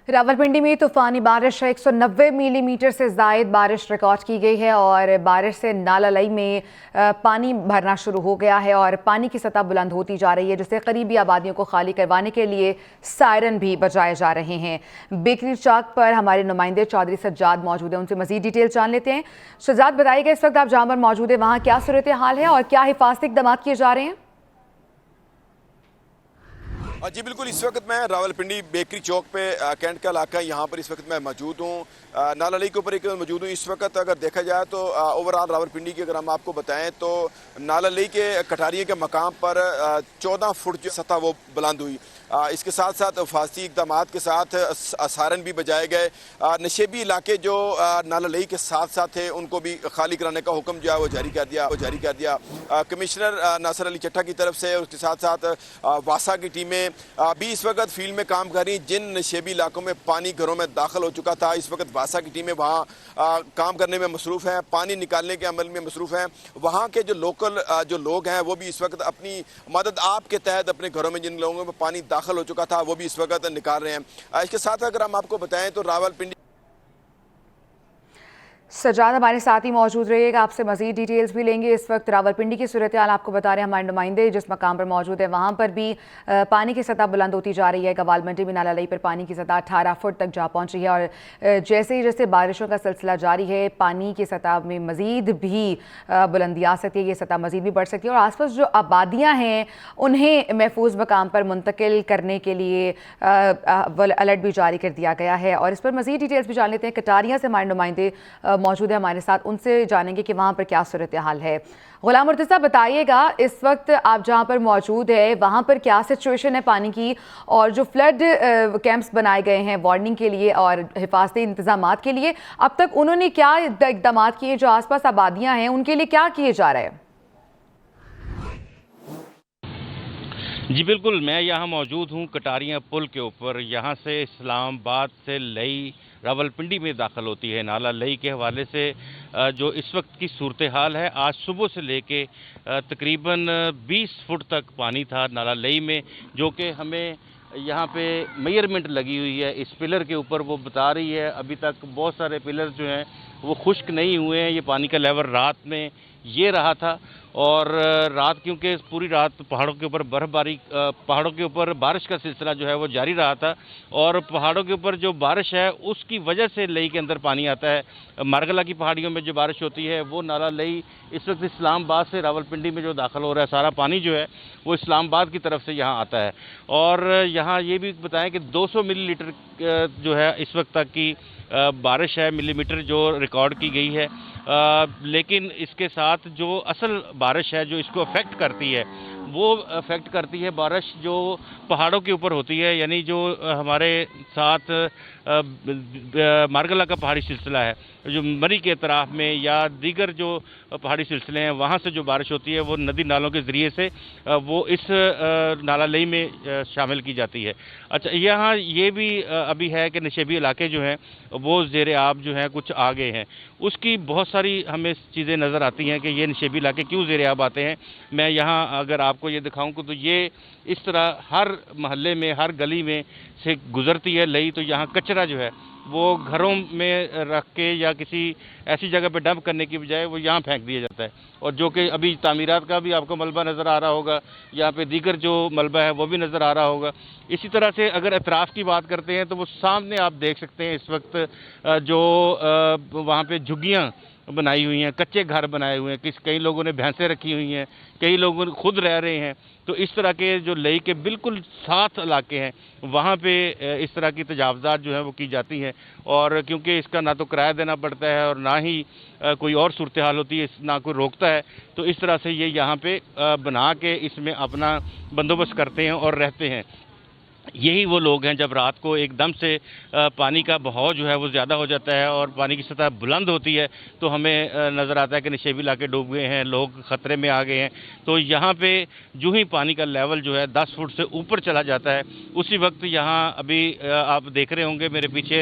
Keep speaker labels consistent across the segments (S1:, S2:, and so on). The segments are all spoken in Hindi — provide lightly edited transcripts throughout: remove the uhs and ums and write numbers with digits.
S1: रावलपिंडी में तूफानी बारिश 190 मिलीमीटर से ज़ायद बारिश रिकॉर्ड की गई है और बारिश से नाला लई में पानी भरना शुरू हो गया है और पानी की सतह बुलंद होती जा रही है, जिससे करीबी आबादियों को खाली करवाने के लिए सायरन भी बजाए जा रहे हैं। बेकरी चौक पर हमारे नुमाइंदे चौधरी सज्जाद मौजूद हैं, उनसे मजीद डिटेल जान लेते हैं। सज्जाद, बताइएगा इस वक्त आप जहाँ पर मौजूद है वहाँ क्या सूरत हाल है और क्या हिफाजती इक़दाम किए जा रहे हैं?
S2: जी बिल्कुल, इस वक्त मैं रावलपिंडी बेकरी चौक पे कैंट का इलाका यहाँ पर इस वक्त मैं मौजूद हूँ। नाला लई के ऊपर एक मौजूद हूँ। इस वक्त अगर देखा जाए तो ओवरऑल रावलपिंडी की अगर हम आपको बताएं तो नाला लई के कटारिए के मकाम पर 14 फुट जो सतह वो बुलंद हुई। इसके साथ साथ हिफाजती इक़दाम के साथ सायरन भी बजाए गए। नशेबी इलाके जो नाला लई के साथ साथ थे उनको भी खाली कराने का हुक्म जो है वो जारी कर दिया। कमिश्नर नासिर अली चट्टा की तरफ से, उसके साथ साथ वासा की टीमें भी इस वक्त फील्ड में काम कर रही। जिन नशेबी इलाकों में पानी घरों में दाखिल हो चुका था, इस वक्त वासा की टीमें वहाँ काम करने में मसरूफ़ हैं, पानी निकालने के अमल में मसरूफ़ हैं। वहाँ के जो लोकल जो लोग हैं वो भी इस वक्त अपनी मदद आप के तहत अपने घरों में जिन लोगों में पानी दाखिल हो चुका था वो भी इस वक्त निकाल रहे हैं। इसके साथ अगर हम आपको बताएं तो रावलपिंडी
S1: सजाद हमारे साथ ही मौजूद रहिएगा, आपसे मजीद डिटेल्स भी लेंगे। इस वक्त रावलपिंडी की सूरत हाल आपको बता रहे हैं हमारे नुमाइंदे जिस मकाम पर मौजूद है, वहाँ पर भी पानी की सतह बुलंद होती जा रही है। गवाल मंडी में नाला लई पर पानी की सतह 18 फुट तक जा पहुँची है और जैसे बारिशों का सिलसिला जारी है, पानी की सतह में मजीद भी बुलंदी आ सकती है, ये सतह मजीद भी बढ़ सकती है और आसपास जो आबादियाँ हैं उन्हें महफूज मकाम पर मुंतकिल करने के लिए अलर्ट भी जारी कर दिया गया है। और इस पर मजीद डिटेल्स भी जान लेते हैं। कटारिया से हमारे नुमाइंदे मौजूद है हमारे साथ, उनसे जानेंगे कि वहाँ पर क्या सूरत हाल है। गुलाम मुर्तज़ा, बताइएगा इस वक्त आप जहाँ पर मौजूद है वहाँ पर क्या सिचुएशन है पानी की, और जो फ्लड कैंप्स बनाए गए हैं वार्निंग के लिए और हिफाजती इंतजामात के लिए, अब तक उन्होंने क्या इक़दाम किए? जो आसपास आबादियाँ हैं उनके लिए क्या किए जा रहे हैं?
S3: जी बिल्कुल, मैं यहाँ मौजूद हूँ कटारिया पुल के ऊपर। यहाँ से इस्लामाबाद से लई रावलपिंडी में दाखिल होती है। नाला लई के हवाले से जो इस वक्त की सूरत हाल है, आज सुबह से लेके तकरीबन 20 फुट तक पानी था नाला लई में, जो कि हमें यहाँ पे मेजरमेंट लगी हुई है इस पिलर के ऊपर, वो बता रही है अभी तक बहुत सारे पिलर जो हैं वो खुश्क नहीं हुए हैं। ये पानी का लेवल रात में ये रहा था और रात क्योंकि पूरी रात पहाड़ों के ऊपर बर्फ़बारी, पहाड़ों के ऊपर बारिश का सिलसिला जो है वो जारी रहा था और पहाड़ों के ऊपर जो बारिश है उसकी वजह से लई के अंदर पानी आता है। मारगला की पहाड़ियों में जो बारिश होती है वो नाला लई इस वक्त इस्लामाबाद से रावलपिंडी में जो दाखिल हो रहा है, सारा पानी जो है वो इस्लामाबाद की तरफ से यहाँ आता है। और यहाँ ये भी बताएं कि 200 मिलीलीटर जो है इस वक्त तक की बारिश है, मिलीमीटर जो रिकॉर्ड की गई है। लेकिन इसके साथ जो असल बारिश है जो इसको अफेक्ट करती है, वो अफेक्ट करती है बारिश जो पहाड़ों के ऊपर होती है, यानी जो हमारे साथ मारगला का पहाड़ी सिलसिला है, जो मरी के अतराफ़ में या दीगर जो पहाड़ी सिलसिले हैं वहाँ से जो बारिश होती है वो नदी नालों के ज़रिए से वो इस नाला लई में शामिल की जाती है। अच्छा, यहाँ ये भी अभी है कि नशेबी इलाके जो हैं वो ज़ेरे आब जो हैं कुछ आ गए हैं, उसकी बहुत सारी हमें चीज़ें नज़र आती हैं कि ये नशेबी इलाके क्यों ज़ेरे आब आते हैं। मैं यहाँ अगर आपको ये दिखाऊँ तो ये इस तरह हर महल्ले में, हर गली में से गुज़रती है लई, तो यहाँ कचरा जो है वो घरों में रख के या किसी ऐसी जगह पे डंप करने की बजाय वो यहाँ फेंक दिया जाता है, और जो कि अभी तामीरात का भी आपको मलबा नज़र आ रहा होगा, यहाँ पे दीगर जो मलबा है वो भी नज़र आ रहा होगा। इसी तरह से अगर अतराफ़ की बात करते हैं तो वो सामने आप देख सकते हैं इस वक्त जो वहाँ पे झुग्गियाँ बनाई हुई हैं, कच्चे घर बनाए हुए हैं, कई लोगों ने भैंसें रखी हुई हैं, कई लोग खुद रह रहे हैं। तो इस तरह के जो लई के बिल्कुल साथ इलाके हैं वहाँ पे इस तरह की तजावज़ात जो है वो की जाती हैं, और क्योंकि इसका ना तो किराया देना पड़ता है और ना ही कोई और सूरत हाल होती है, ना कोई रोकता है, तो इस तरह से ये यहाँ पे बना के इसमें अपना बंदोबस्त करते हैं और रहते हैं। यही वो लोग हैं जब रात को एकदम से पानी का बहाव जो है वो ज़्यादा हो जाता है और पानी की सतह बुलंद होती है तो हमें नज़र आता है कि नशेबी इलाके डूब गए हैं, लोग ख़तरे में आ गए हैं। तो यहाँ पे जो ही पानी का लेवल जो है 10 फुट से ऊपर चला जाता है, उसी वक्त यहाँ अभी आप देख रहे होंगे मेरे पीछे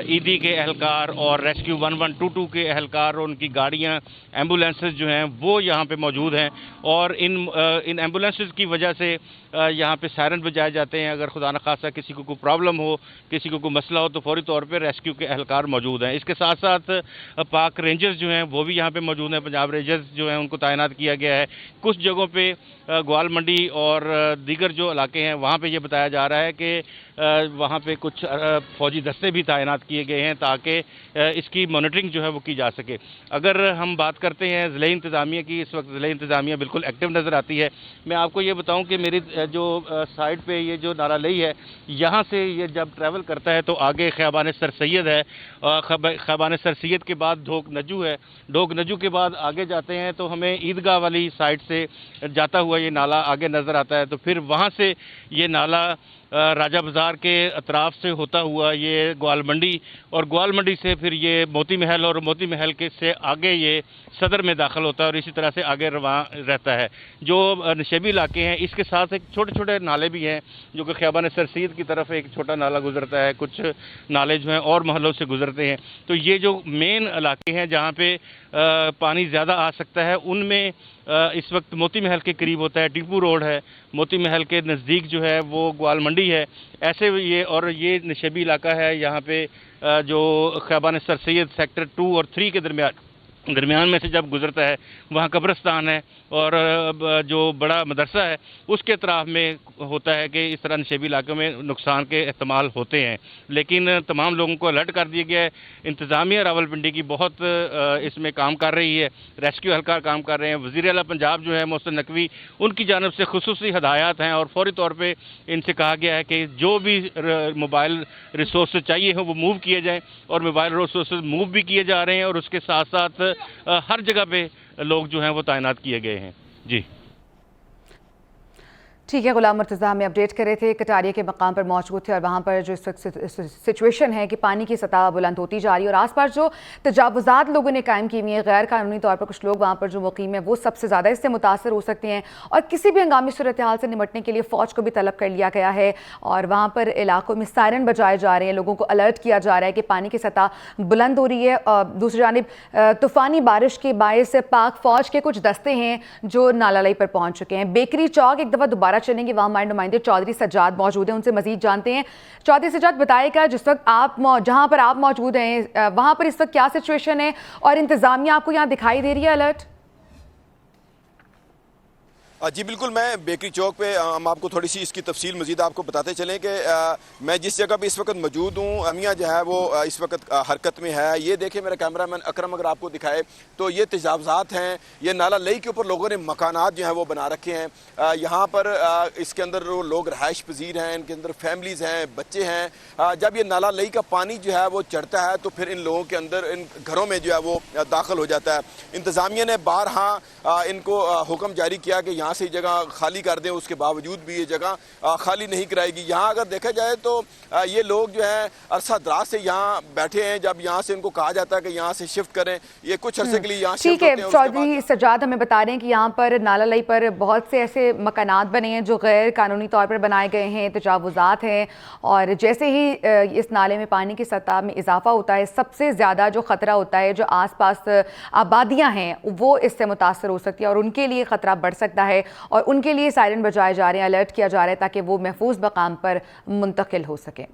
S3: ईदी के एहलकार और रेस्क्यू 1122 के एहलकार और उनकी गाड़ियाँ, एम्बुलेंसेस जो हैं वो यहाँ पे मौजूद हैं और इन एम्बुलेंसेस की वजह से यहाँ पे सायरन बजाए जाते हैं। अगर खुदा खुदा न खासा किसी को कोई प्रॉब्लम हो, किसी को कोई मसला हो, तो फौरी तौर पर रेस्क्यू के एहलकार मौजूद हैं। इसके साथ साथ पाक रेंजर्स जो हैं वो भी यहाँ पे मौजूद हैं, पंजाब रेंजर्स जो हैं उनको तैनात किया गया है। कुछ जगहों पे ग्वाल मंडी और दीगर जो इलाके हैं वहाँ पे ये बताया जा रहा है कि वहाँ पे कुछ फौजी दस्ते भी तैनात किए गए हैं ताकि इसकी मॉनिटरिंग जो है वो की जा सके। अगर हम बात करते हैं ज़िले इंतज़ामिया की, इस वक्त ज़िले इंतज़ामिया बिल्कुल एक्टिव नज़र आती है। मैं आपको ये बताऊं कि मेरी जो साइड पे ये जो नाला लई है, यहाँ से ये जब ट्रैवल करता है तो आगे ख़याबान सर सैयद है, ख़याबान सर सैयद के बाद ढोक नजू है, ढोक नजू के बाद आगे जाते हैं तो हमें ईदगाह वाली साइड से जाता हुआ ये नाला आगे नज़र आता है। तो फिर वहाँ से ये नाला राजा बाज़ार के अतराफ से होता हुआ ये ग्वाल मंडी, और ग्वाल मंडी से फिर ये मोती महल, और मोती महल के से आगे ये सदर में दाखिल होता है और इसी तरह से आगे रवां रहता है। जो नशेबी इलाके हैं इसके साथ एक छोटे छोटे नाले भी हैं जो कि ख़याबान सर सैयद की तरफ एक छोटा नाला गुजरता है, कुछ नाले जो हैं और महलों से गुजरते हैं। तो ये जो मेन इलाके हैं जहाँ पे पानी ज़्यादा आ सकता है उनमें इस वक्त मोती महल के करीब होता है, टीपू रोड है, मोती महल के नज़दीक जो है वो ग्वाल मंडी है। ऐसे ये और ये नशेबी इलाका है यहाँ पे जो ख़याबान सर सैयद सेक्टर 2 और 3 के दरमियान में से जब गुजरता है वहाँ कब्रिस्तान है और जो बड़ा मदरसा है उसके अतराफ में होता है कि इस तरह नशेबी इलाकों में नुकसान के एहतमाल होते हैं। लेकिन तमाम लोगों को अलर्ट कर दिया गया है। इंतज़ामिया रावलपिंडी की बहुत इसमें काम कर रही है, रेस्क्यू एहलकार काम कर रहे हैं। वज़ीर आला पंजाब जो है मोहसिन नकवी, उनकी जानब से खुसूसी हदायत हैं और फौरी तौर पर इनसे कहा गया है कि जो भी मोबाइल रिसोर्स चाहिए हो वो मूव किए जाएँ, और मोबाइल रिसोर्स मूव भी किए जा रहे हैं और उसके साथ साथ हर जगह पे लोग जो हैं वो तैनात किए गए हैं। जी
S1: ठीक है, गुलाम मुर्तज़ा हमें अपडेट कर रहे थे, कटारिया के मकाम पर मौजूद थे और वहाँ पर जो इस वक्त सिचुएशन है कि पानी की सतह बुलंद होती जा रही है और आसपास जो तजावुज़ात लोगों ने कायम की हुई है गैर कानूनी तौर पर, कुछ लोग वहाँ पर जो मुकीम है वो सबसे ज़्यादा इससे मुतासर हो सकते हैं और किसी भी हंगामी सूरत हाल से निपटने के लिए फ़ौज को भी तलब कर लिया गया है और वहाँ पर इलाकों में सायरन बजाए जा रहे हैं, लोगों को अलर्ट किया जा रहा है कि पानी की सतह बुलंद हो रही है। दूसरी जानिब तूफ़ानी बारिश के बायस पाक फ़ौज के कुछ दस्ते हैं जो नाला लई पर पहुँच चुके हैं। बेकरी चौक एक दफ़ा दोबारा चलेंगे, वहाँ हमारे नुमाइंदे चौधरी सज्जाद मौजूद हैं, उनसे मजीद जानते हैं। चौधरी सज्जाद, बताइएगा जिस वक्त आप जहाँ पर आप मौजूद हैं वहाँ पर इस वक्त क्या सिचुएशन है और इंतजामिया आपको यहाँ दिखाई दे रही है अलर्ट?
S2: जी बिल्कुल, मैं बेकरी चौक पे हम आपको थोड़ी सी इसकी तफसील मजीद आपको बताते चलें कि मैं जिस जगह पे इस वक्त मौजूद हूँ, अमिया जो है वो इस वक्त हरकत में है। ये देखें मेरा कैमरामैन अकरम अगर आपको दिखाए तो ये तजावज़ात हैं, ये नाला लई के ऊपर लोगों ने मकानात जो हैं वो बना रखे हैं। यहाँ पर इसके अंदर लोग रहायश पजीर हैं, इनके अंदर फैमिलीज़ हैं, बच्चे हैं। जब ये नाला लई का पानी जो है वो चढ़ता है तो फिर इन लोगों के अंदर इन घरों में जो है वो दाखिल हो जाता है। इंतज़ामिया ने बारहा इनको हुक्म जारी किया कि यहाँ से जगह खाली कर दें, उसके बावजूद भी ये जगह खाली नहीं कराएगी। यहाँ अगर देखा जाए तो ये लोग जो है अरसा दराज से यहाँ बैठे हैं। जब यहाँ से इनको कहा जाता है कि यहाँ से शिफ्ट करें, ये कुछ अरसे के लिए यहाँ शिफ्ट होते हैं।
S1: ठीक है, चौधरी सज्जाद हमें बता रहे हैं कि यहाँ पर नाला लई पर बहुत से ऐसे मकानात बने हैं जो गैर कानूनी तौर पर बनाए गए हैं, तजावुज़ात हैं और जैसे ही इस नाले में पानी की सतह में इजाफा होता है सबसे ज़्यादा जो ख़तरा होता है, जो आसपास आबादियाँ हैं वो इससे मुतासर हो सकती है और उनके लिए ख़तरा बढ़ सकता है और उनके लिए सायरन बजाए जा रहे हैं, अलर्ट किया जा रहा है ताकि वो महफूज मकाम पर मुंतकिल हो सकें।